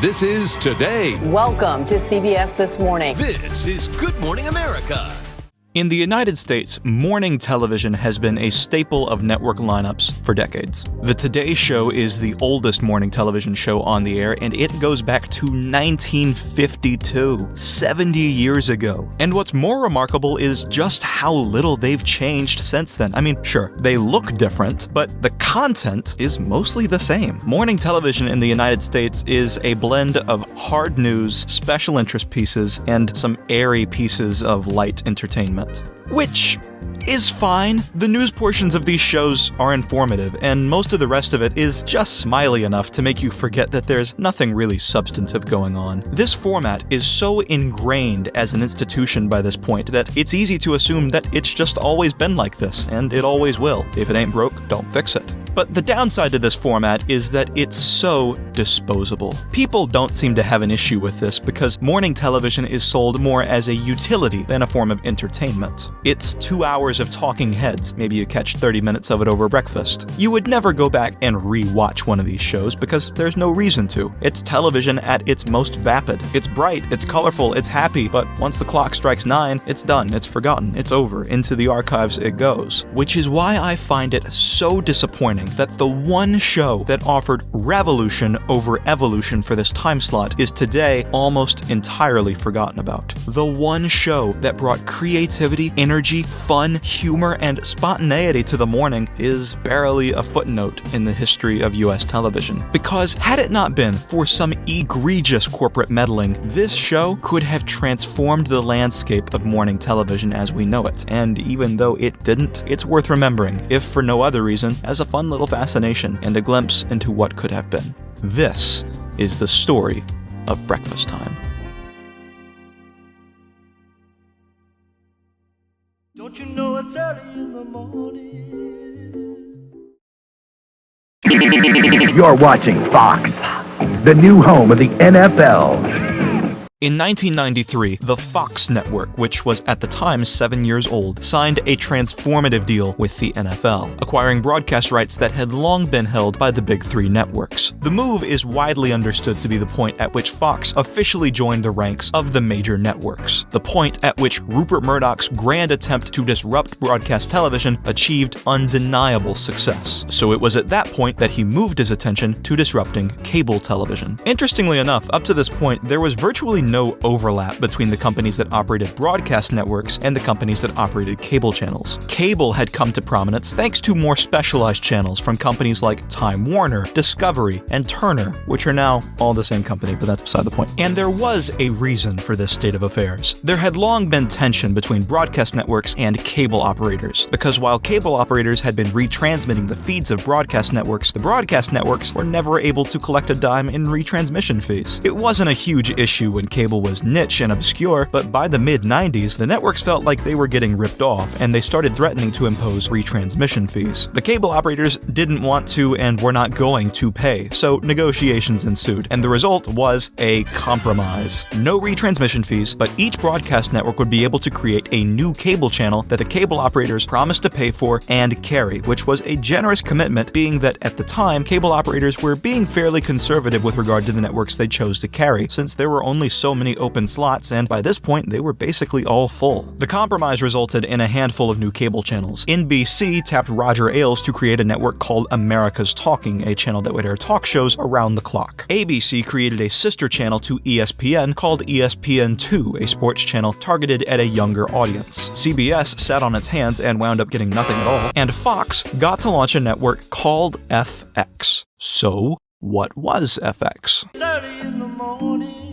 This is Today. Welcome to CBS This Morning. This is Good Morning America. In the United States, morning television has been a staple of network lineups for decades. The Today Show is the oldest morning television show on the air, and it goes back to 1952, 70 years ago. And what's more remarkable is just how little they've changed since then. I mean, sure, they look different, but the content is mostly the same. Morning television in the United States is a blend of hard news, special interest pieces, and some airy pieces of light entertainment. Which is fine. The news portions of these shows are informative, and most of the rest of it is just smiley enough to make you forget that there's nothing really substantive going on. This format is so ingrained as an institution by this point that it's easy to assume that it's just always been like this, and it always will. If it ain't broke, don't fix it. But the downside to this format is that it's so disposable. People don't seem to have an issue with this because morning television is sold more as a utility than a form of entertainment. It's 2 hours of talking heads. Maybe you catch 30 minutes of it over breakfast. You would never go back and re-watch one of these shows because there's no reason to. It's television at its most vapid. It's bright, it's colorful, it's happy, but once the clock strikes 9, it's done, it's forgotten, it's over, into the archives it goes. Which is why I find it so disappointing that the one show that offered revolution over evolution for this time slot is today almost entirely forgotten about. The one show that brought creativity, energy, fun, humor, and spontaneity to the morning is barely a footnote in the history of US television. Because had it not been for some egregious corporate meddling, this show could have transformed the landscape of morning television as we know it. And even though it didn't, it's worth remembering, if for no other reason, as a fun little fascination and a glimpse into what could have been. This is the story of breakfast time. Don't you know it's early in the morning? You're watching Fox, the new home of the NFL. In 1993, the Fox network, which was at the time 7 years old, signed a transformative deal with the NFL, acquiring broadcast rights that had long been held by the Big Three networks. The move is widely understood to be the point at which Fox officially joined the ranks of the major networks, the point at which Rupert Murdoch's grand attempt to disrupt broadcast television achieved undeniable success. So it was at that point that he moved his attention to disrupting cable television. Interestingly enough, up to this point, there was virtually no overlap between the companies that operated broadcast networks and the companies that operated cable channels. Cable had come to prominence thanks to more specialized channels from companies like Time Warner, Discovery, and Turner, which are now all the same company, but that's beside the point. And there was a reason for this state of affairs. There had long been tension between broadcast networks and cable operators, because while cable operators had been retransmitting the feeds of broadcast networks, the broadcast networks were never able to collect a dime in retransmission fees. It wasn't a huge issue when cable was niche and obscure, but by the mid-90s, the networks felt like they were getting ripped off, and they started threatening to impose retransmission fees. The cable operators didn't want to and were not going to pay, so negotiations ensued, and the result was a compromise. No retransmission fees, but each broadcast network would be able to create a new cable channel that the cable operators promised to pay for and carry, which was a generous commitment, being that at the time, cable operators were being fairly conservative with regard to the networks they chose to carry, since there were only so many open slots, and by this point, they were basically all full. The compromise resulted in a handful of new cable channels. NBC tapped Roger Ailes to create a network called America's Talking, a channel that would air talk shows around the clock. ABC created a sister channel to ESPN called ESPN2, a sports channel targeted at a younger audience. CBS sat on its hands and wound up getting nothing at all, and Fox got to launch a network called FX. So, what was FX? It's early in the morning.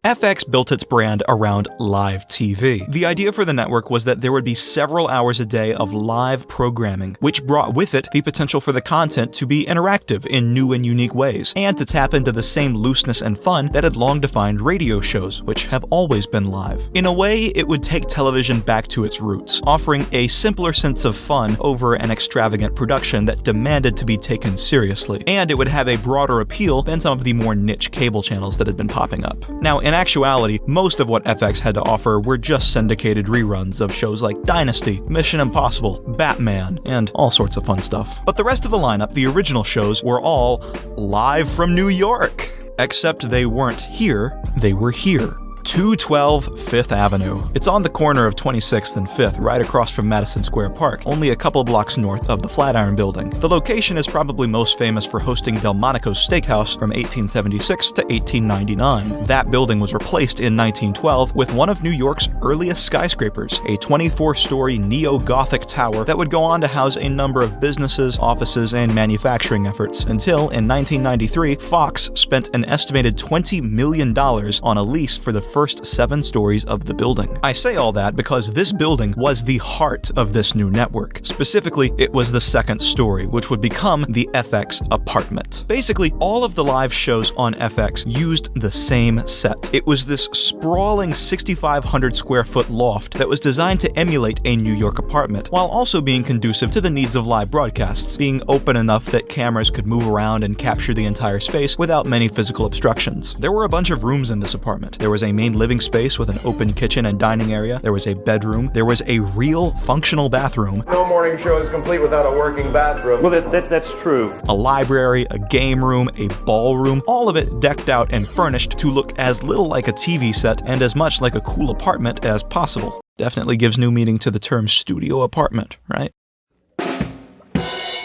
FX built its brand around live TV. The idea for the network was that there would be several hours a day of live programming, which brought with it the potential for the content to be interactive in new and unique ways, and to tap into the same looseness and fun that had long defined radio shows, which have always been live. In a way, it would take television back to its roots, offering a simpler sense of fun over an extravagant production that demanded to be taken seriously, and it would have a broader appeal than some of the more niche cable channels that had been popping up. Now, in actuality, most of what FX had to offer were just syndicated reruns of shows like Dynasty, Mission Impossible, Batman, and all sorts of fun stuff. But the rest of the lineup, the original shows, were all live from New York. Except they weren't here, they were here. 212 Fifth Avenue. It's on the corner of 26th and 5th, right across from Madison Square Park, only a couple blocks north of the Flatiron Building. The location is probably most famous for hosting Delmonico's Steakhouse from 1876 to 1899. That building was replaced in 1912 with one of New York's earliest skyscrapers, a 24-story neo-Gothic tower that would go on to house a number of businesses, offices, and manufacturing efforts, until in 1993, Fox spent an estimated $20 million on a lease for the first 7 stories of the building. I say all that because this building was the heart of this new network. Specifically, it was the 2nd story, which would become the FX apartment. Basically, all of the live shows on FX used the same set. It was this sprawling 6,500 square foot loft that was designed to emulate a New York apartment, while also being conducive to the needs of live broadcasts, being open enough that cameras could move around and capture the entire space without many physical obstructions. There were a bunch of rooms in this apartment. There was a main living space with an open kitchen and dining area. There was a bedroom. There was a real functional bathroom. No morning show is complete without a working bathroom. Well, that's true. A library, a game room, a ballroom, all of it decked out and furnished to look as little like a TV set and as much like a cool apartment as possible. Definitely gives new meaning to the term studio apartment, right?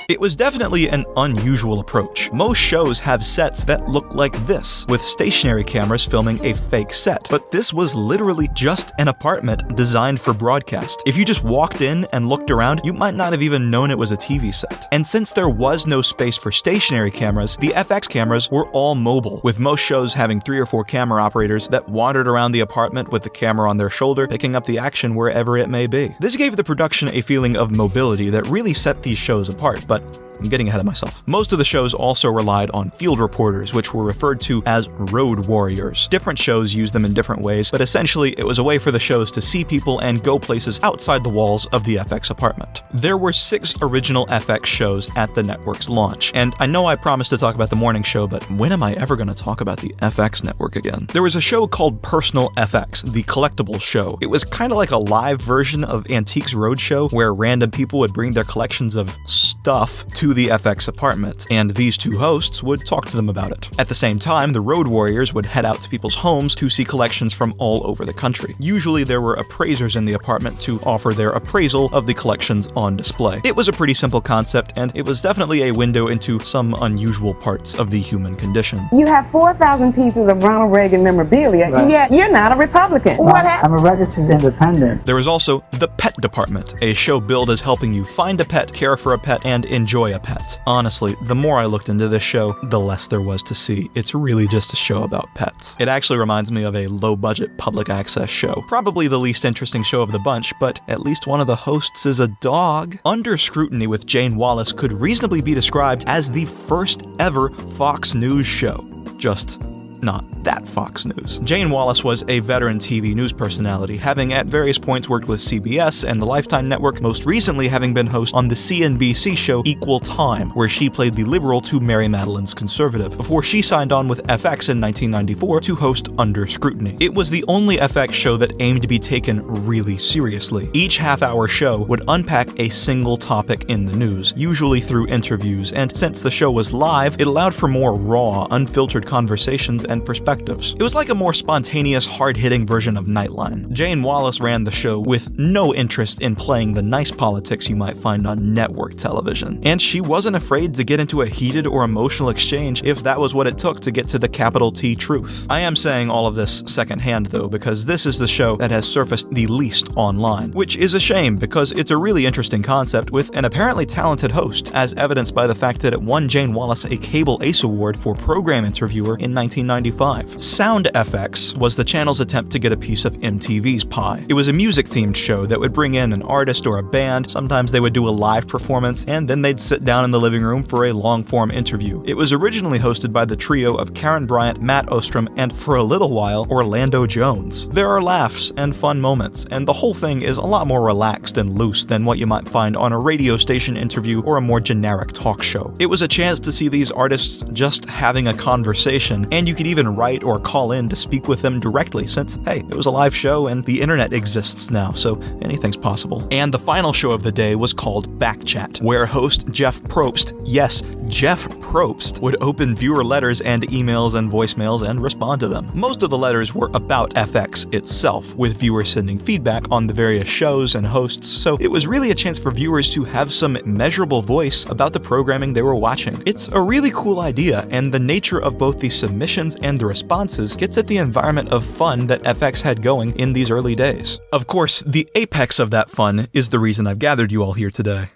It was definitely an unusual approach. Most shows have sets that look like this, with stationary cameras filming a fake set, but this was literally just an apartment designed for broadcast. If you just walked in and looked around, you might not have even known it was a TV set. And since there was no space for stationary cameras, the FX cameras were all mobile, with most shows having 3 or 4 camera operators that wandered around the apartment with the camera on their shoulder, picking up the action wherever it may be. This gave the production a feeling of mobility that really set these shows apart, but I'm getting ahead of myself. Most of the shows also relied on field reporters, which were referred to as road warriors. Different shows used them in different ways, but essentially it was a way for the shows to see people and go places outside the walls of the FX apartment. There were 6 original FX shows at the network's launch, and I know I promised to talk about the morning show, but when am I ever going to talk about the FX network again? There was a show called Personal FX, the collectible show. It was kind of like a live version of Antiques Roadshow, where random people would bring their collections of stuff to the FX apartment, and these 2 hosts would talk to them about it. At the same time, the road warriors would head out to people's homes to see collections from all over the country. Usually there were appraisers in the apartment to offer their appraisal of the collections on display. It was a pretty simple concept, and it was definitely a window into some unusual parts of the human condition. You have 4,000 pieces of Ronald Reagan memorabilia, and yet you're not a Republican. What happened? I'm a registered independent. There was also the Pet Department, a show billed as helping you find a pet, care for a pet, and enjoy a pet. Honestly, the more I looked into this show, the less there was to see. It's really just a show about pets. It actually reminds me of a low-budget public access show. Probably the least interesting show of the bunch, but at least one of the hosts is a dog. Under Scrutiny with Jane Wallace could reasonably be described as the first ever Fox News show. Just not that Fox News. Jane Wallace was a veteran TV news personality, having at various points worked with CBS and the Lifetime Network, most recently having been host on the CNBC show Equal Time, where she played the liberal to Mary Madeline's conservative, before she signed on with FX in 1994 to host Under Scrutiny. It was the only FX show that aimed to be taken really seriously. Each half-hour show would unpack a single topic in the news, usually through interviews, and since the show was live, it allowed for more raw, unfiltered conversations and perspectives. It was like a more spontaneous, hard-hitting version of Nightline. Jane Wallace ran the show with no interest in playing the nice politics you might find on network television, and she wasn't afraid to get into a heated or emotional exchange if that was what it took to get to the capital T truth. I am saying all of this secondhand though, because this is the show that has surfaced the least online, which is a shame because it's a really interesting concept with an apparently talented host, as evidenced by the fact that it won Jane Wallace a Cable Ace Award for Program Interviewer in 1995. Sound FX was the channel's attempt to get a piece of MTV's pie. It was a music-themed show that would bring in an artist or a band. Sometimes they would do a live performance, and then they'd sit down in the living room for a long-form interview. It was originally hosted by the trio of Karen Bryant, Matt Ostrom, and for a little while, Orlando Jones. There are laughs and fun moments, and the whole thing is a lot more relaxed and loose than what you might find on a radio station interview or a more generic talk show. It was a chance to see these artists just having a conversation, and you could even write or call in to speak with them directly since, hey, it was a live show and the internet exists now, so anything's possible. And the final show of the day was called Backchat, where host Jeff Probst, yes, Jeff Probst, would open viewer letters and emails and voicemails and respond to them. Most of the letters were about FX itself, with viewers sending feedback on the various shows and hosts, so it was really a chance for viewers to have some measurable voice about the programming they were watching. It's a really cool idea, and the nature of both the submissions and the responses gets at the environment of fun that FX had going in these early days. Of course, the apex of that fun is the reason I've gathered you all here today.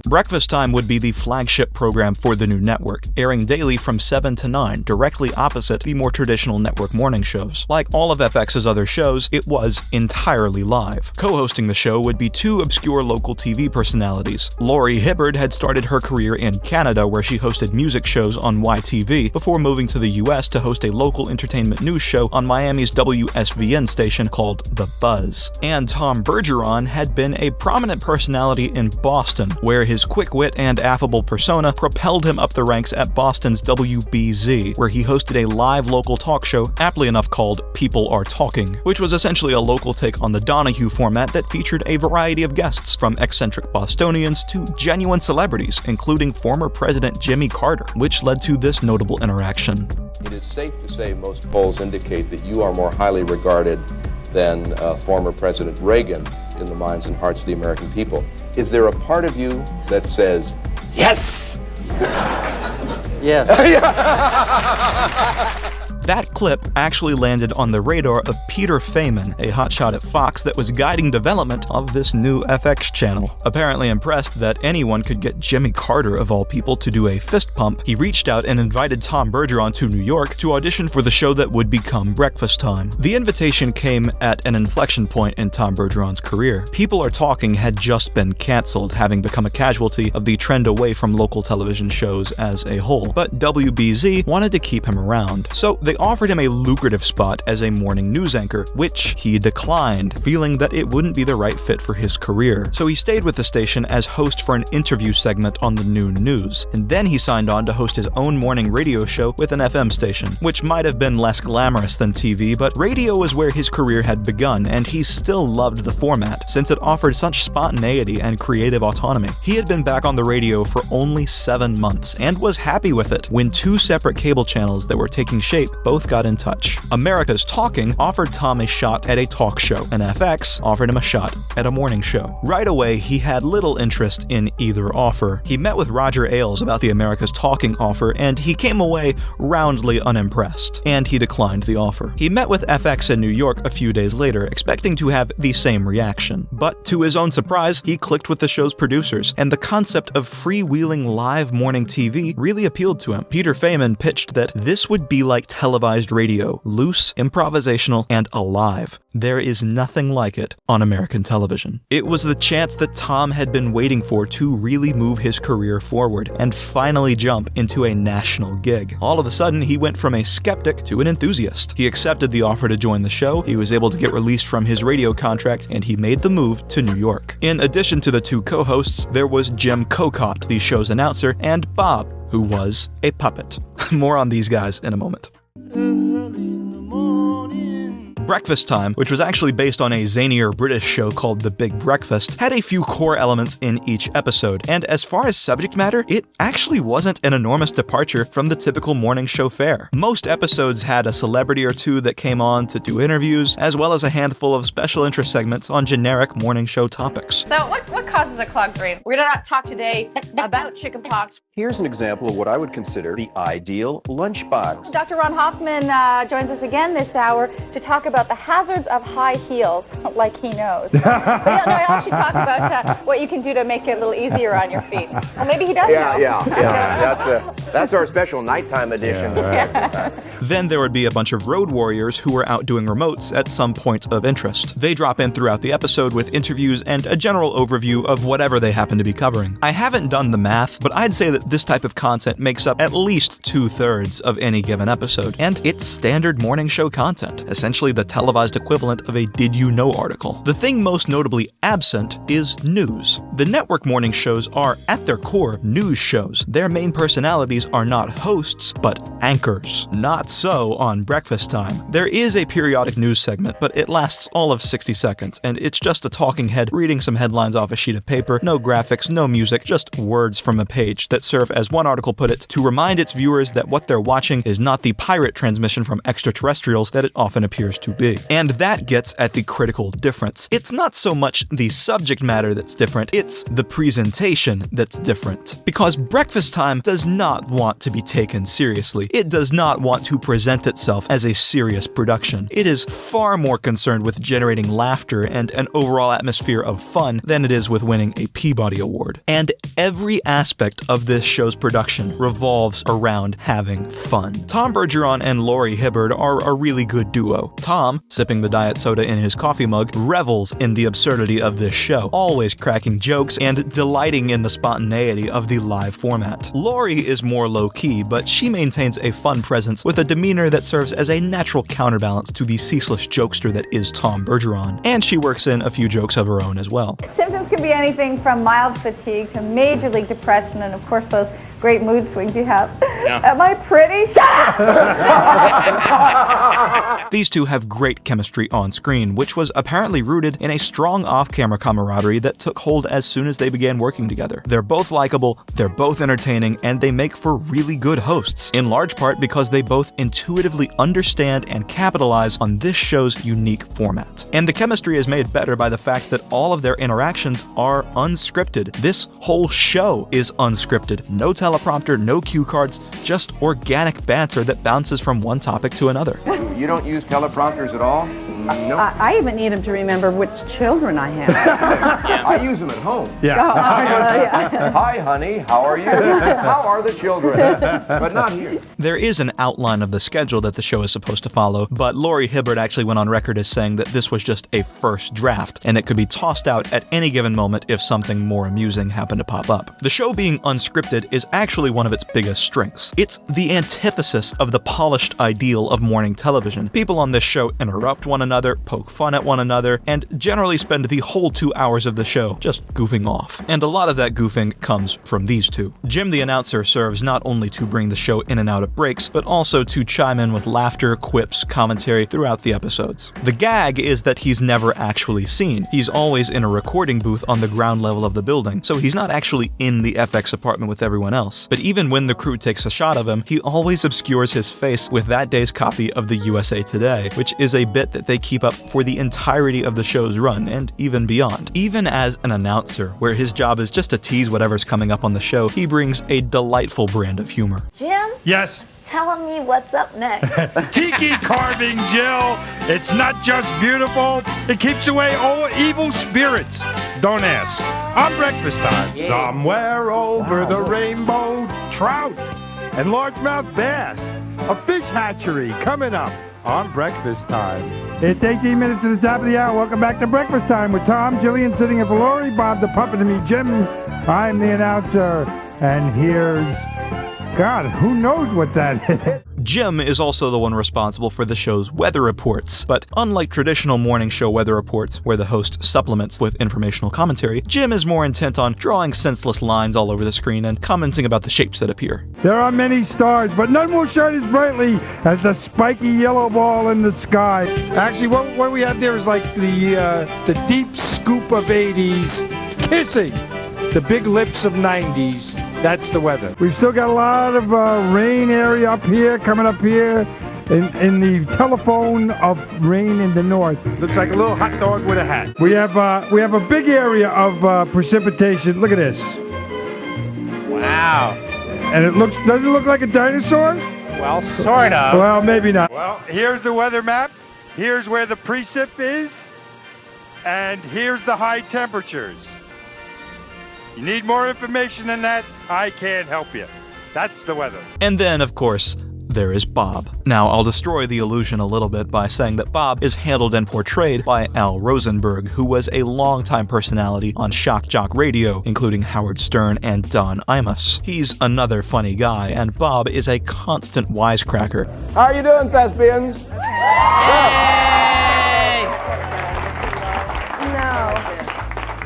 Breakfast Time would be the flagship program for the new network, airing daily from 7 to 9, directly opposite the more traditional network morning shows. Like all of FX's other shows, it was entirely live. Co-hosting the show would be two obscure local TV personalities. Laurie Hibberd had started her career in Canada, where she hosted music shows on YTV, before moving to the US to host a local entertainment news show on Miami's WSVN station called The Buzz. And Tom Bergeron had been a prominent personality in Boston, where his quick wit and affable persona propelled him up the ranks at Boston's WBZ, where he hosted a live local talk show, aptly enough called People Are Talking, which was essentially a local take on the Donahue format that featured a variety of guests, from eccentric Bostonians to genuine celebrities, including former President Jimmy Carter, which led to this notable interaction. It is safe to say most polls indicate that you are more highly regarded than former President Reagan in the minds and hearts of the American people. Is there a part of you that says, yes? Yes. That clip actually landed on the radar of Peter Feynman, a hotshot at Fox that was guiding development of this new FX channel. Apparently impressed that anyone could get Jimmy Carter, of all people, to do a fist pump, he reached out and invited Tom Bergeron to New York to audition for the show that would become Breakfast Time. The invitation came at an inflection point in Tom Bergeron's career. People Are Talking had just been canceled, having become a casualty of the trend away from local television shows as a whole, but WBZ wanted to keep him around, so they offered him a lucrative spot as a morning news anchor, which he declined, feeling that it wouldn't be the right fit for his career. So he stayed with the station as host for an interview segment on the noon news, and then he signed on to host his own morning radio show with an FM station, which might have been less glamorous than TV, but radio was where his career had begun, and he still loved the format, since it offered such spontaneity and creative autonomy. He had been back on the radio for only 7 months, and was happy with it, when two separate cable channels that were taking shape both got in touch. America's Talking offered Tom a shot at a talk show, and FX offered him a shot at a morning show. Right away, he had little interest in either offer. He met with Roger Ailes about the America's Talking offer, and he came away roundly unimpressed, and he declined the offer. He met with FX in New York a few days later, expecting to have the same reaction. But to his own surprise, he clicked with the show's producers, and the concept of freewheeling live morning TV really appealed to him. Peter Feynman pitched that this would be like televised radio, loose, improvisational, and alive. There is nothing like it on American television. It was the chance that Tom had been waiting for to really move his career forward and finally jump into a national gig. All of a sudden, he went from a skeptic to an enthusiast. He accepted the offer to join the show, he was able to get released from his radio contract, and he made the move to New York. In addition to the two co-hosts, there was Jim Cocott, the show's announcer, and Bob, who was a puppet. More on these guys in a moment. Breakfast Time, which was actually based on a zanier British show called The Big Breakfast, had a few core elements in each episode, and as far as subject matter, it actually wasn't an enormous departure from the typical morning show fare. Most episodes had a celebrity or two that came on to do interviews, as well as a handful of special interest segments on generic morning show topics. So what causes a clogged brain? We're gonna talk today about chickenpox. Here's an example of what I would consider the ideal lunchbox. Dr. Ron Hoffman joins us again this hour to talk about the hazards of high heels, like he knows. I actually talk about what you can do to make it a little easier on your feet. Or maybe he does know. Yeah. That's our special nighttime edition. Then there would be a bunch of road warriors who were out doing remotes at some point of interest. They drop in throughout the episode with interviews and a general overview of whatever they happen to be covering. I haven't done the math, but I'd say that this type of content makes up at least 2/3 of any given episode, and it's standard morning show content. Essentially the televised equivalent of a Did You Know article. The thing most notably absent is news. The network morning shows are, at their core, news shows. Their main personalities are not hosts, but anchors. Not so on Breakfast Time. There is a periodic news segment, but it lasts all of 60 seconds, and it's just a talking head reading some headlines off a sheet of paper, no graphics, no music, just words from a page that serve, as one article put it, to remind its viewers that what they're watching is not the pirate transmission from extraterrestrials that it often appears to be. And that gets at the critical difference. It's not so much the subject matter that's different, it's the presentation that's different. Because Breakfast Time does not want to be taken seriously. It does not want to present itself as a serious production. It is far more concerned with generating laughter and an overall atmosphere of fun than it is with winning a Peabody Award. And every aspect of this show's production revolves around having fun. Tom Bergeron and Laurie Hibberd are a really good duo. Tom, sipping the diet soda in his coffee mug, revels in the absurdity of this show, always cracking jokes and delighting in the spontaneity of the live format. Laurie is more low-key, but she maintains a fun presence with a demeanor that serves as a natural counterbalance to the ceaseless jokester that is Tom Bergeron. And she works in a few jokes of her own as well. Symptoms can be anything from mild fatigue to major league depression, and of course those great mood swings you have. Yeah. Am I pretty? These two have great chemistry on screen, which was apparently rooted in a strong off-camera camaraderie that took hold as soon as they began working together. They're both likable, they're both entertaining, and they make for really good hosts, in large part because they both intuitively understand and capitalize on this show's unique format. And the chemistry is made better by the fact that all of their interactions are unscripted. This whole show is unscripted. No teleprompter, no cue cards, just organic banter that bounces from one topic to another. You don't use teleprompters at all? No. I even need them to remember which children I have. I use them at home. Yeah. Hi, honey. How are you? How are the children? But not here. There is an outline of the schedule that the show is supposed to follow, but Laurie Hibberd actually went on record as saying that this was just a first draft, and it could be tossed out at any given moment if something more amusing happened to pop up. The show being unscripted is actually one of its biggest strengths. It's the antithesis of the polished ideal of morning television. People on this show interrupt one another, poke fun at one another, and generally spend the whole 2 hours of the show just goofing off. And a lot of that goofing comes from these two. Jim the announcer serves not only to bring the show in and out of breaks, but also to chime in with laughter, quips, commentary throughout the episodes. The gag is that he's never actually seen. He's always in a recording booth on the ground level of the building, so he's not actually in the FX apartment with everyone else. But even when the crew takes a shot of him, he always obscures his face with that day's copy of the USA Today, which is a bit that they keep up for the entirety of the show's run, and even beyond. Even as an announcer, where his job is just to tease whatever's coming up on the show, he brings a delightful brand of humor. Jim? Yes. Telling me what's up next. Tiki carving, Jill. It's not just beautiful, it keeps away all evil spirits. Don't ask. On Breakfast Time. Yeah. Somewhere over the rainbow, trout and largemouth bass. A fish hatchery coming up on Breakfast Time. It's 18 minutes to the top of the hour. Welcome back to Breakfast Time with Tom, Jillian sitting in for Laurie, Bob the puppet, and me, Jim. I'm the announcer, and here's... God, who knows what that is? Jim is also the one responsible for the show's weather reports, but unlike traditional morning show weather reports, where the host supplements with informational commentary, Jim is more intent on drawing senseless lines all over the screen and commenting about the shapes that appear. There are many stars, but none will shine as brightly as the spiky yellow ball in the sky. Actually, what we have there is like the deep scoop of 80s kissing the big lips of 90s. That's the weather. We've still got a lot of rain area up here, coming up here in the telephone of rain in the north. Looks like a little hot dog with a hat. We have a big area of precipitation. Look at this. Wow. And does it look like a dinosaur? Well, sort of. Well, maybe not. Well, here's the weather map. Here's where the precip is. And here's the high temperatures. You need more information than that? I can't help you. That's the weather. And then, of course, there is Bob. Now, I'll destroy the illusion a little bit by saying that Bob is handled and portrayed by Al Rosenberg, who was a longtime personality on Shock Jock Radio, including Howard Stern and Don Imus. He's another funny guy, and Bob is a constant wisecracker. How are you doing, thespians? Yeah.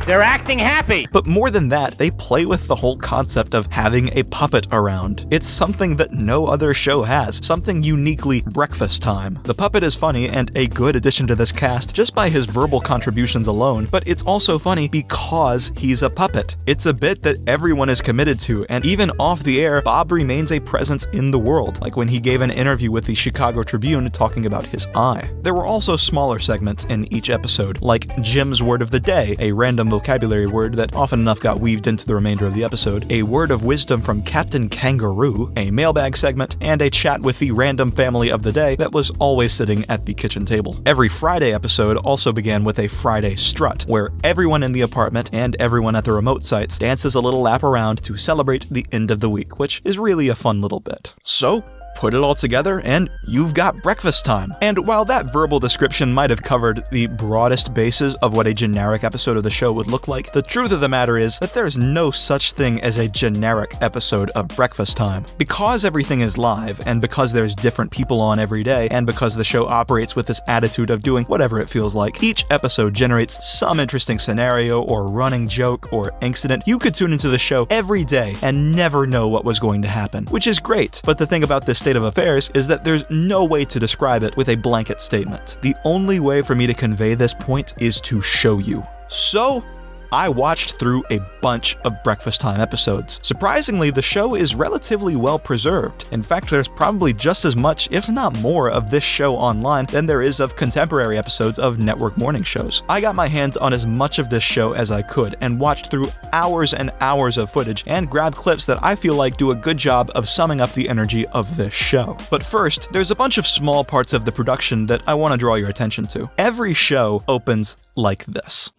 They're acting happy. But more than that, they play with the whole concept of having a puppet around. It's something that no other show has, something uniquely breakfast time. The puppet is funny and a good addition to this cast just by his verbal contributions alone, but it's also funny because he's a puppet. It's a bit that everyone is committed to, and even off the air, Bob remains a presence in the world, like when he gave an interview with the Chicago Tribune talking about his eye. There were also smaller segments in each episode, like Jim's Word of the Day, a random vocabulary word that often enough got weaved into the remainder of the episode, a word of wisdom from Captain Kangaroo, a mailbag segment, and a chat with the random family of the day that was always sitting at the kitchen table. Every Friday episode also began with a Friday strut, where everyone in the apartment and everyone at the remote sites dances a little lap around to celebrate the end of the week, which is really a fun little bit. So, put it all together and you've got breakfast time. And while that verbal description might have covered the broadest bases of what a generic episode of the show would look like, the truth of the matter is that there's no such thing as a generic episode of breakfast time. Because everything is live, and because there's different people on every day, and because the show operates with this attitude of doing whatever it feels like, each episode generates some interesting scenario or running joke or incident. You could tune into the show every day and never know what was going to happen, which is great. But the thing about this state of affairs is that there's no way to describe it with a blanket statement. The only way for me to convey this point is to show you. So, I watched through a bunch of Breakfast Time episodes. Surprisingly, the show is relatively well preserved. In fact, there's probably just as much, if not more, of this show online than there is of contemporary episodes of network morning shows. I got my hands on as much of this show as I could and watched through hours and hours of footage and grabbed clips that I feel like do a good job of summing up the energy of this show. But first, there's a bunch of small parts of the production that I want to draw your attention to. Every show opens like this.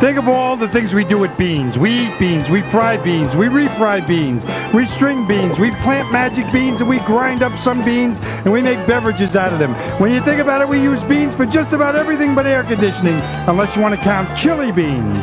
Think of all the things we do with beans. We eat beans, we fry beans, we refry beans, we string beans, we plant magic beans, and we grind up some beans, and we make beverages out of them. When you think about it, we use beans for just about everything but air conditioning, unless you want to count chili beans.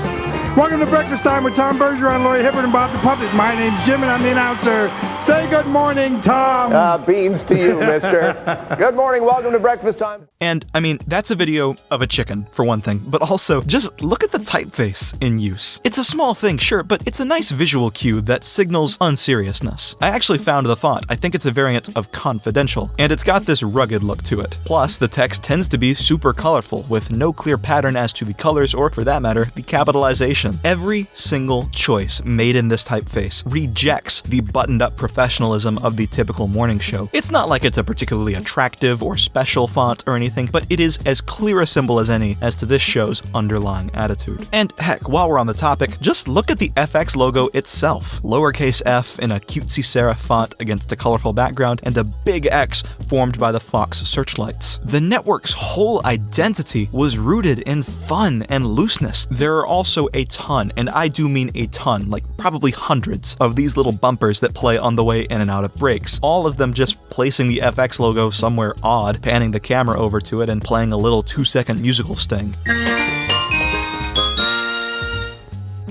Welcome to Breakfast Time with Tom Bergeron, Laurie Hibberd, and Bob the Puppet. My name's Jim, and I'm the announcer. Say good morning, Tom. Beans to you, mister. Good morning. Welcome to Breakfast Time. And, I mean, that's a video of a chicken, for one thing, but also, just look at the typeface in use. It's a small thing, sure, but it's a nice visual cue that signals unseriousness. I actually found the font. I think it's a variant of Confidential, and it's got this rugged look to it. Plus, the text tends to be super colorful, with no clear pattern as to the colors, or, for that matter, the capitalization. Every single choice made in this typeface rejects the buttoned-up professionalism of the typical morning show. It's not like it's a particularly attractive or special font or anything, but it is as clear a symbol as any as to this show's underlying attitude. And heck, while we're on the topic, just look at the FX logo itself. Lowercase f in a cutesy serif font against a colorful background, and a big X formed by the Fox searchlights. The network's whole identity was rooted in fun and looseness. There are also a ton, and I do mean a ton, like probably hundreds, of these little bumpers that play on the way in and out of breaks, all of them just placing the FX logo somewhere odd, panning the camera over to it, and playing a little 2-second musical sting.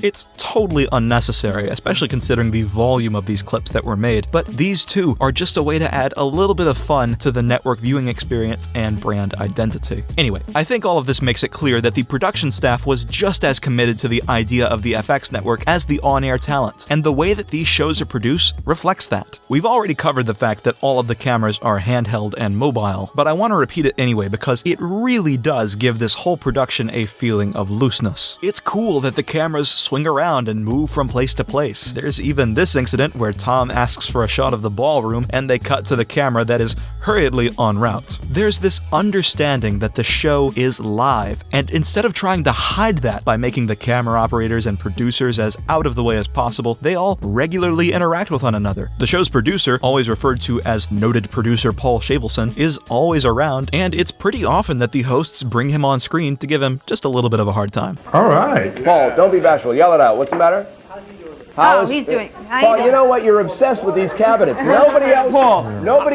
It's totally unnecessary, especially considering the volume of these clips that were made, but these two are just a way to add a little bit of fun to the network viewing experience and brand identity. Anyway, I think all of this makes it clear that the production staff was just as committed to the idea of the FX network as the on-air talent, and the way that these shows are produced reflects that. We've already covered the fact that all of the cameras are handheld and mobile, but I want to repeat it anyway because it really does give this whole production a feeling of looseness. It's cool that the cameras swing around and move from place to place. There's even this incident where Tom asks for a shot of the ballroom and they cut to the camera that is hurriedly en route. There's this understanding that the show is live, and instead of trying to hide that by making the camera operators and producers as out of the way as possible, they all regularly interact with one another. The show's producer, always referred to as noted producer Paul Shavelson, is always around, and it's pretty often that the hosts bring him on screen to give him just a little bit of a hard time. All right. Paul, don't be bashful. Yell it out. What's the matter? He's doing. Paul, you know what? You're obsessed with these cabinets. Nobody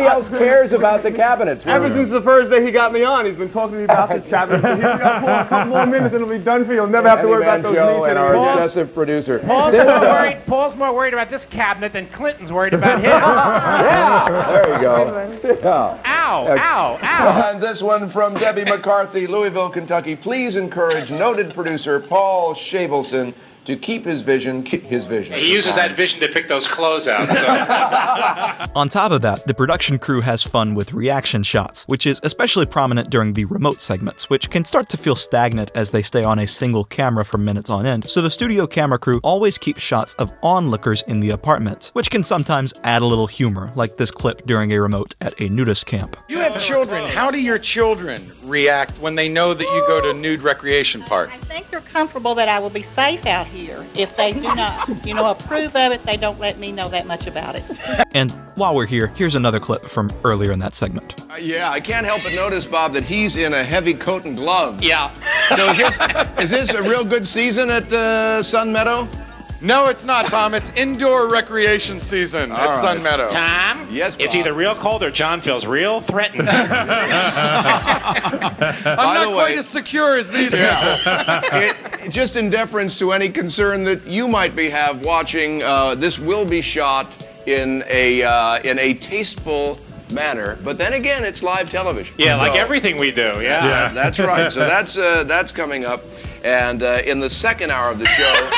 else cares about the cabinets. Ever since the first day he got me on, he's been talking to me about the cabinets. He's got a couple more minutes and it'll be done for you. You'll never have to worry about those Joe needs and anymore. our obsessive producer. Paul's more worried about this cabinet than Clinton's worried about his. Yeah, there you go. Yeah. Ow! Ow, ow, ow. And this one from Debbie McCarthy, Louisville, Kentucky. Please encourage noted producer Paul Shavelson to keep his vision. He uses that vision to pick those clothes out. So. On top of that, the production crew has fun with reaction shots, which is especially prominent during the remote segments, which can start to feel stagnant as they stay on a single camera for minutes on end, so the studio camera crew always keeps shots of onlookers in the apartment, which can sometimes add a little humor, like this clip during a remote at a nudist camp. You have children. How do your children react when they know that you go to nude recreation park? I think they're comfortable that I will be safe out here. If they do not, approve of it, they don't let me know that much about it. And while we're here, here's another clip from earlier in that segment. Yeah, I can't help but notice, Bob, that he's in a heavy coat and gloves. Yeah. So is this a real good season at Sun Meadow? No, it's not, Tom. It's indoor recreation season at Sun Meadow. Tom? Yes, Bob. It's either real cold or John feels real threatened. I'm not quite as secure as these people. Just in deference to any concern that you might have watching, this will be shot in a tasteful manner, but then again, it's live television. Yeah, like everything we do. Yeah. That's right. So that's coming up, and in the second hour of the show.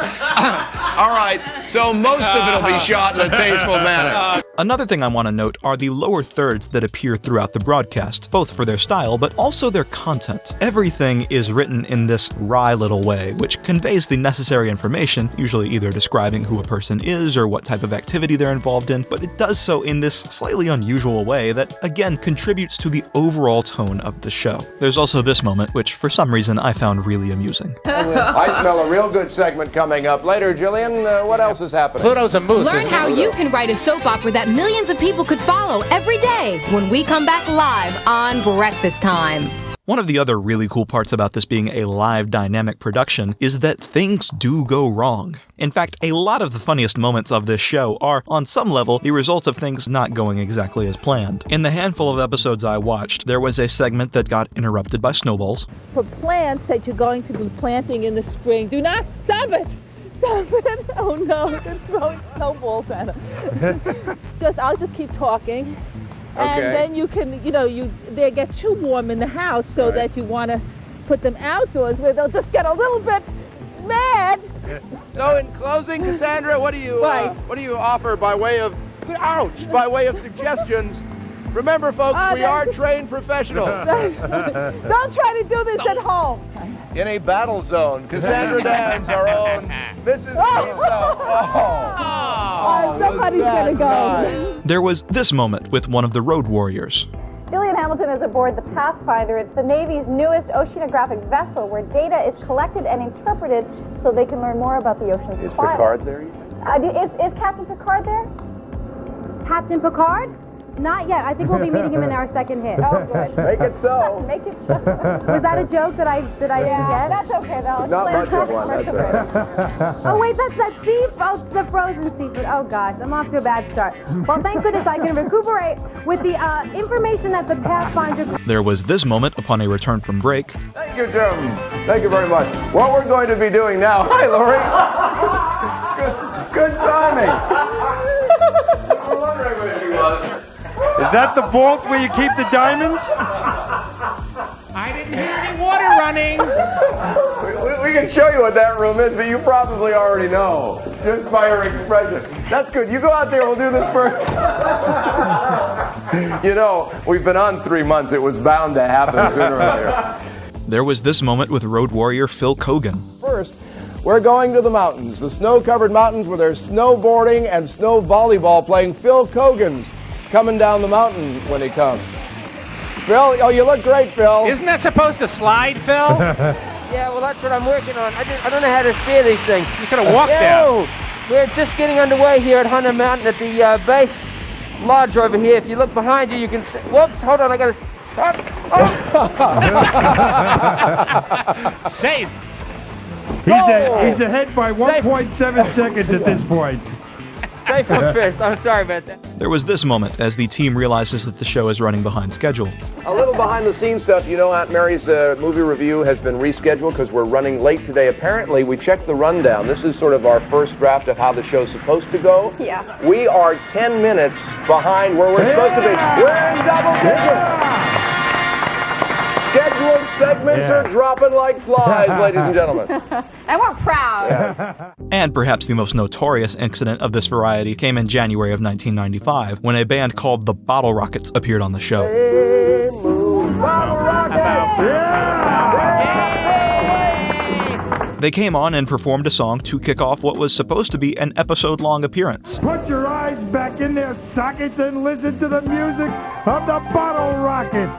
All right, so most of it will be shot in a tasteful manner. Another thing I want to note are the lower thirds that appear throughout the broadcast, both for their style but also their content. Everything is written in this wry little way, which conveys the necessary information, usually either describing who a person is or what type of activity they're involved in, but it does so in this slightly unusual way that, again, contributes to the overall tone of the show. There's also this moment, which for some reason I found really amusing. I smell a real good segment coming up later. Jillian, what else is happening? Pluto's a moose. Learn how you can write a soap opera that millions of people could follow every day when we come back live on Breakfast Time. One of the other really cool parts about this being a live dynamic production is that things do go wrong. In fact, a lot of the funniest moments of this show are, on some level, the results of things not going exactly as planned. In the handful of episodes I watched, there was a segment that got interrupted by snowballs. For plants that you're going to be planting in the spring, do not stop it! Stop it! Oh no, they're throwing snowballs at them. I'll just keep talking. And then you can, they get too warm in the house so that you want to put them outdoors where they'll just get a little bit mad. So in closing, Cassandra, what do you offer by way of suggestions? Remember, folks, we are trained professionals. Don't try to do this at home. In a battle zone, Cassandra Dans, our own Mrs. Somebody's gonna go. Nice? There was this moment with one of the road warriors. Billy and Hamilton is aboard the Pathfinder. It's the Navy's newest oceanographic vessel where data is collected and interpreted so they can learn more about the ocean's Is climate. Picard there? Is Captain Picard there? Captain Picard? Not yet. I think we'll be meeting him in our second hit. Oh, good. Make it so. Make it so. Was that a joke that I didn't get? That's okay, though. Not much of one, that's right. Oh, wait, that's that the frozen seafood. Oh, gosh, I'm off to a bad start. Well, thank goodness I can recuperate with the information that the Pathfinder... There was this moment upon a return from break. Thank you, Jim. Thank you very much. What we're going to be doing now... Hi, Laurie. Good timing. I was wondering where he was. Is that the vault where you keep the diamonds? I didn't hear any water running. We can show you what that room is, but you probably already know, just by your expression. That's good. You go out there, we'll do this first. We've been on 3 months. It was bound to happen sooner or later. There was this moment with road warrior Phil Kogan. First, we're going to the mountains, the snow-covered mountains where there's snowboarding and snow volleyball playing. Phil Kogan's coming down the mountain when he comes. Phil, you look great, Phil. Isn't that supposed to slide, Phil? Yeah, well, that's what I'm working on. I don't know how to steer these things. You could have walked down. We're just getting underway here at Hunter Mountain at the base lodge over here. If you look behind you, you can see... Whoops, hold on, I got to... Safe. He's ahead by 1.7 seconds at this point. Safe on first. I'm sorry about that. There was this moment as the team realizes that the show is running behind schedule. A little behind-the-scenes stuff. You know, Aunt Mary's movie review has been rescheduled because we're running late today. Apparently, we checked the rundown. This is sort of our first draft of how the show's supposed to go. Yeah. We are 10 minutes behind where we're supposed to be. We're in double digits. Scheduled segments are dropping like flies, ladies and gentlemen. And we're proud. And perhaps the most notorious incident of this variety came in January of 1995, when a band called the Bottle Rockets appeared on the show. Hey, move, Bottle Rockets! They came on and performed a song to kick off what was supposed to be an episode-long appearance. Put your eyes back in their sockets and listen to the music of the Bottle Rockets.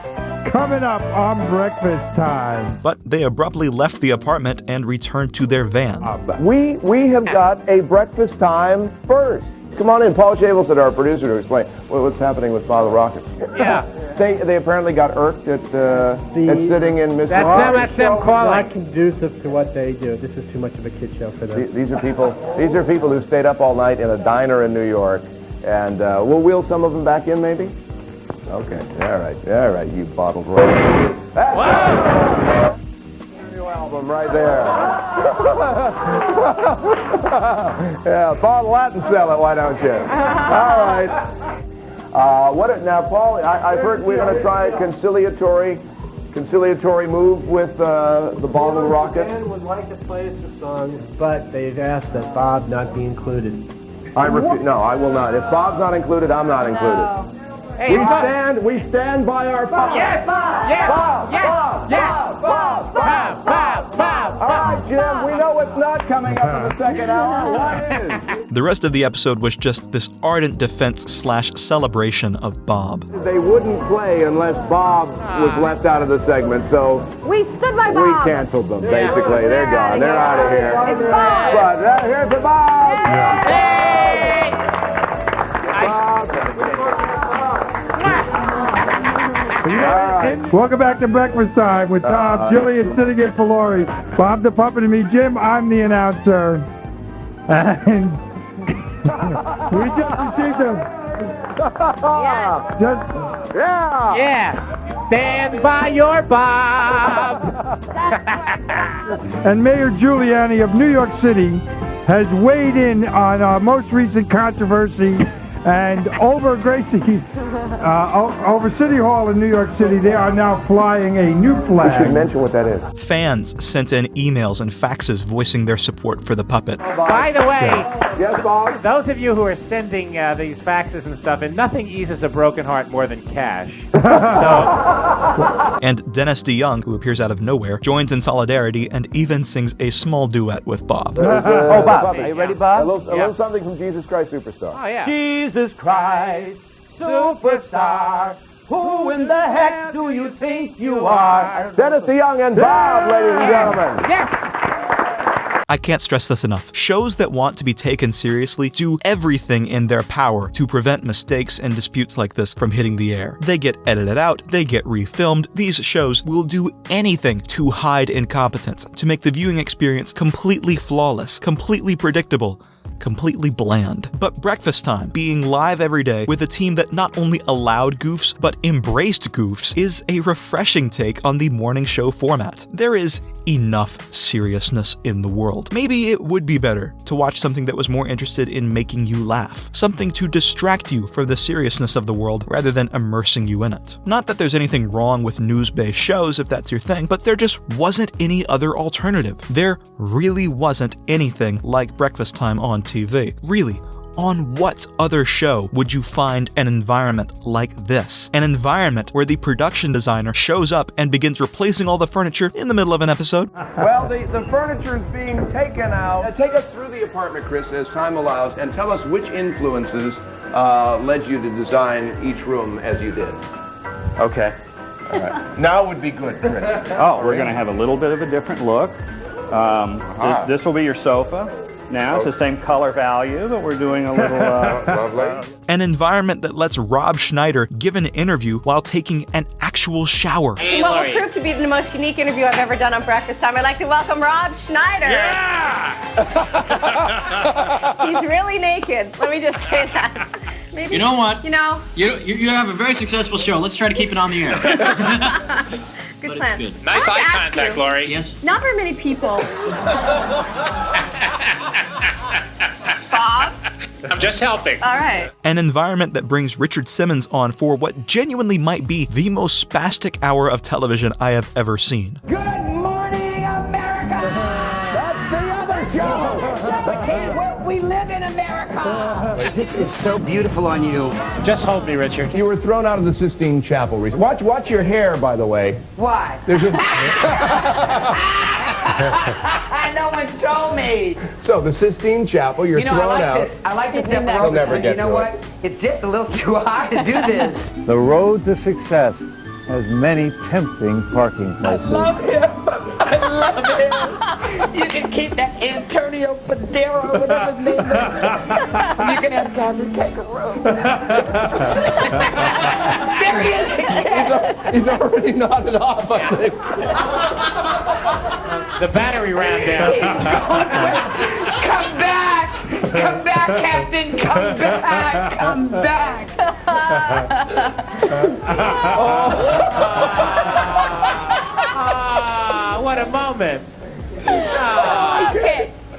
Coming up on Breakfast Time. But they abruptly left the apartment and returned to their van. We have got a Breakfast Time first. Come on in, Paul Chabelson, our producer, to explain what's happening with Bottle Rockets. Yeah. They apparently got irked at sitting in Mr. That's them calling. Not conducive to what they do. This is too much of a kid show for them. These are people who stayed up all night in a diner in New York, and we'll wheel some of them back in, maybe. Okay, all right, you bottled rockets. That's new album right there. Yeah, bottle that and sell it, why don't you? All right. Now, Paul, I've heard we're going to try a conciliatory move with the Bottle Rocket. The band would like to play us a song, but they've asked that Bob not be included. I refuse. No, I will not. If Bob's not included, I'm not included. Hey, we stand by our Bob. Yes, Bob. yes, Bob. yes, Bob. yes. Bob. Bob, Bob, Bob. All right, Jim. We know what's not coming up in the second hour. What is? The rest of the episode was just this ardent defense/celebration of Bob. They wouldn't play unless Bob was left out of the segment, so We stood by Bob. we canceled them. Basically, they're gone. They're out of here. It's Bob. But here's the Bob. Hey! Welcome back to Breakfast Time with Tom, Jillian sitting in for Laurie, Bob the Puppet, and me, Jim. I'm the announcer. And we just received them. Yeah. Stand by your Bob. And Mayor Giuliani of New York City has weighed in on our most recent controversy. And over over City Hall in New York City, they are now flying a new flag. You should mention what that is. Fans sent in emails and faxes voicing their support for the puppet. By the way, yes, Bob? those of you who are sending these faxes and stuff, and nothing eases a broken heart more than cash. And Dennis DeYoung, who appears out of nowhere, joins in solidarity and even sings a small duet with Bob. Bob. Are you ready, Bob? A little something from Jesus Christ Superstar. Oh, yeah. Jesus Christ, superstar, who in the heck do you think you are? Dennis DeYoung and Bob, ladies and gentlemen. Yes. I can't stress this enough. Shows that want to be taken seriously do everything in their power to prevent mistakes and disputes like this from hitting the air. They get edited out, they get refilmed. These shows will do anything to hide incompetence, to make the viewing experience completely flawless, completely predictable, completely bland. But Breakfast Time, being live every day with a team that not only allowed goofs, but embraced goofs, is a refreshing take on the morning show format. There is enough seriousness in the world. Maybe it would be better to watch something that was more interested in making you laugh, something to distract you from the seriousness of the world rather than immersing you in it. Not that there's anything wrong with news-based shows if that's your thing, but there just wasn't any other alternative. There really wasn't anything like Breakfast Time on TV. Really, on what other show would you find an environment like this? An environment where the production designer shows up and begins replacing all the furniture in the middle of an episode? Well, the furniture is being taken out. Take us through the apartment, Chris, as time allows, and tell us which influences led you to design each room as you did. Okay. All right. Now would be good, Chris. Oh, we're going to have a little bit of a different look. This will be your sofa. now. It's the same color value, but we're doing a little... Lovely. An environment that lets Rob Schneider give an interview while taking an actual shower. What will prove to be the most unique interview I've ever done on Breakfast Time. I'd like to welcome Rob Schneider. Yeah! He's really naked. Let me just say that. Maybe, you know what? You know? You have a very successful show. Let's try to keep it on the air. Good plan. Good. Nice eye contact, Laurie. Yes. Not very many people. Bob? I'm just helping. All right. An environment that brings Richard Simmons on for what genuinely might be the most spastic hour of television I have ever seen. Good morning, America! That's the other show! But can't we live in America? This is so beautiful on you. Just hold me, Richard. You were thrown out of the Sistine Chapel recently. Watch your hair, by the way. Why? There's a... No one told me. So, the Sistine Chapel, you're thrown out. I like to step You'll never get You know what? It's just a little too high to do this. The road to success has many tempting parking places. I love him. I love him. You can keep that Antonio Padero, whatever his name is. You can have Gandhi take a room. There he is. He's already nodded off, I think. The battery ran down. Come back! Come back, Captain! Come back! Come back! What a moment.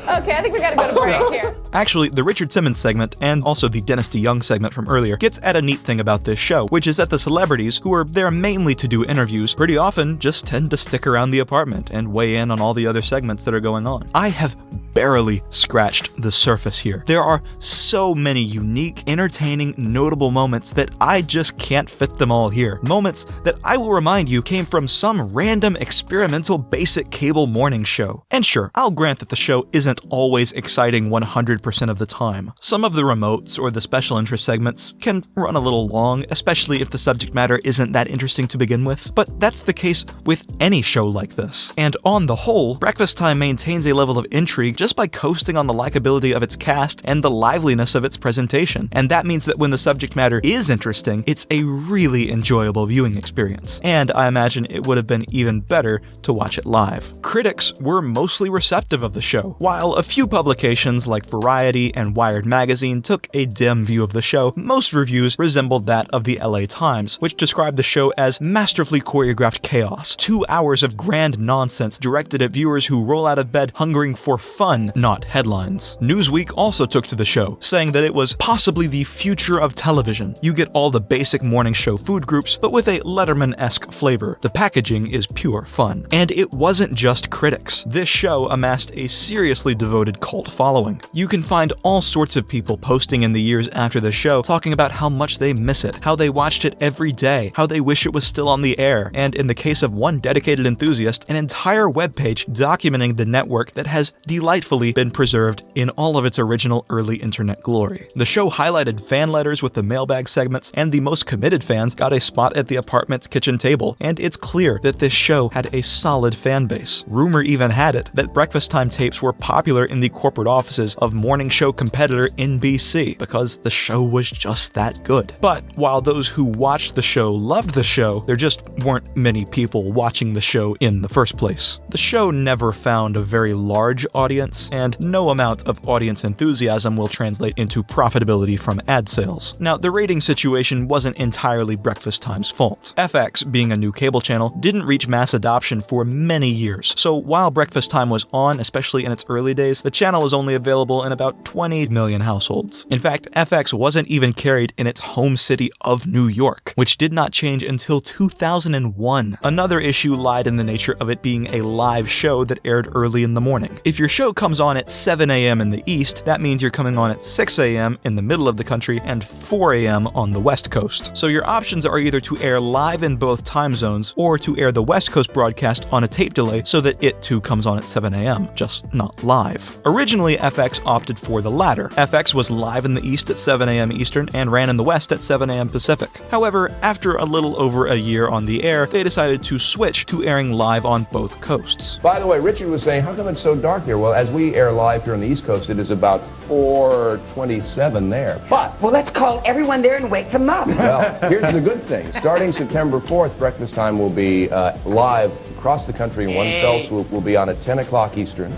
Okay, I think we gotta go to break here. Actually, the Richard Simmons segment, and also the Dennis DeYoung segment from earlier, gets at a neat thing about this show, which is that the celebrities, who are there mainly to do interviews, pretty often just tend to stick around the apartment and weigh in on all the other segments that are going on. I have barely scratched the surface here. There are so many unique, entertaining, notable moments that I just can't fit them all here. Moments that I will remind you came from some random experimental basic cable morning show. And sure, I'll grant that the show isn't always exciting 100% of the time. Some of the remotes or the special interest segments can run a little long, especially if the subject matter isn't that interesting to begin with, but that's the case with any show like this. And on the whole, Breakfast Time maintains a level of intrigue just by coasting on the likability of its cast and the liveliness of its presentation. And that means that when the subject matter is interesting, it's a really enjoyable viewing experience. And I imagine it would have been even better to watch it live. Critics were mostly receptive of the show. While a few publications like Variety and Wired Magazine took a dim view of the show, most reviews resembled that of the LA Times, which described the show as masterfully choreographed chaos, 2 hours of grand nonsense directed at viewers who roll out of bed hungering for fun, not headlines. Newsweek also took to the show, saying that it was possibly the future of television. You get all the basic morning show food groups, but with a Letterman-esque flavor. The packaging is pure fun. And it wasn't just critics. This show amassed a seriously devoted cult following. You can find all sorts of people posting in the years after the show talking about how much they miss it, how they watched it every day, how they wish it was still on the air, and in the case of one dedicated enthusiast, an entire webpage documenting the network that has delightfully been preserved in all of its original early internet glory. The show highlighted fan letters with the mailbag segments, and the most committed fans got a spot at the apartment's kitchen table, and it's clear that this show had a solid fan base. Rumor even had it that Breakfast Time tapes were popular in the corporate offices of morning show competitor NBC, because the show was just that good. But while those who watched the show loved the show, there just weren't many people watching the show in the first place. The show never found a very large audience, and no amount of audience enthusiasm will translate into profitability from ad sales. Now, the rating situation wasn't entirely Breakfast Time's fault. FX, being a new cable channel, didn't reach mass adoption for many years, so while Breakfast Time was on, especially in its early days, the channel was only available in about 20 million households. In fact, FX wasn't even carried in its home city of New York, which did not change until 2001. Another issue lied in the nature of it being a live show that aired early in the morning. If your show comes on at 7 a.m. in the East, that means you're coming on at 6 a.m. in the middle of the country and 4 a.m. on the West Coast. So your options are either to air live in both time zones or to air the West Coast broadcast on a tape delay so that it too comes on at 7 a.m., just not live. Originally, FX opted opted for the latter. FX was live in the East at 7 a.m. Eastern and ran in the West at 7 a.m. Pacific. However, after a little over a year on the air, they decided to switch to airing live on both coasts. By the way, Richard was saying, how come it's so dark here? Well, as we air live here on the East Coast, it is about 4:27 there. But, well, let's call everyone there and wake them up. well, here's the good thing. Starting September 4th, Breakfast Time will be live across the country in one fell swoop. We'll be on at 10 o'clock Eastern.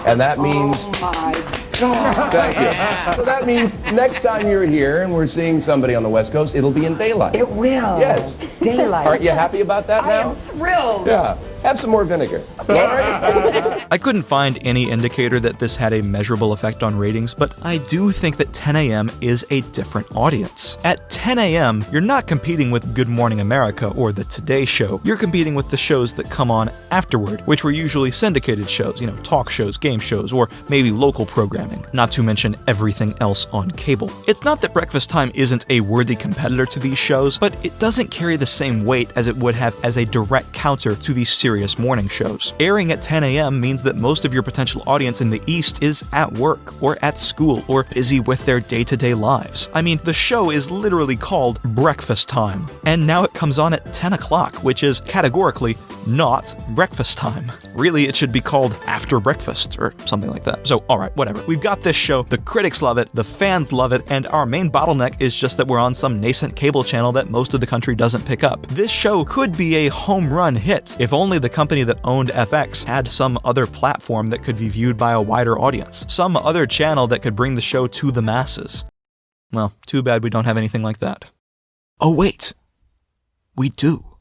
And that means... Oh, my God. Thank you. So that means next time you're here and we're seeing somebody on the West Coast, it'll be in daylight. It will. Yes. Daylight. Aren't you happy about that now? I am thrilled. Yeah. Have some more vinegar. Laurie? I couldn't find any indicator that this had a measurable effect on ratings, but I do think that 10 a.m. is a different audience. At 10 a.m., you're not competing with Good Morning America or The Today Show. You're competing with the shows that come on afterward, which were usually syndicated shows, talk shows, game shows, or maybe local programming, not to mention everything else on cable. It's not that Breakfast Time isn't a worthy competitor to these shows, but it doesn't carry the same weight as it would have as a direct counter to these serious morning shows. Airing at 10 a.m. means that most of your potential audience in the East is at work, or at school, or busy with their day-to-day lives. I mean, the show is literally called Breakfast Time, and now it comes on at 10 o'clock, which is categorically not breakfast time. Really, it should be called After Breakfast, or something like that. So, alright, whatever. We've got this show, the critics love it, the fans love it, and our main bottleneck is just that we're on some nascent cable channel that most of the country doesn't pick up. This show could be a home run hit if only the company that owned FX had some other platform that could be viewed by a wider audience, some other channel that could bring the show to the masses. Well, too bad we don't have anything like that. Oh wait, we do.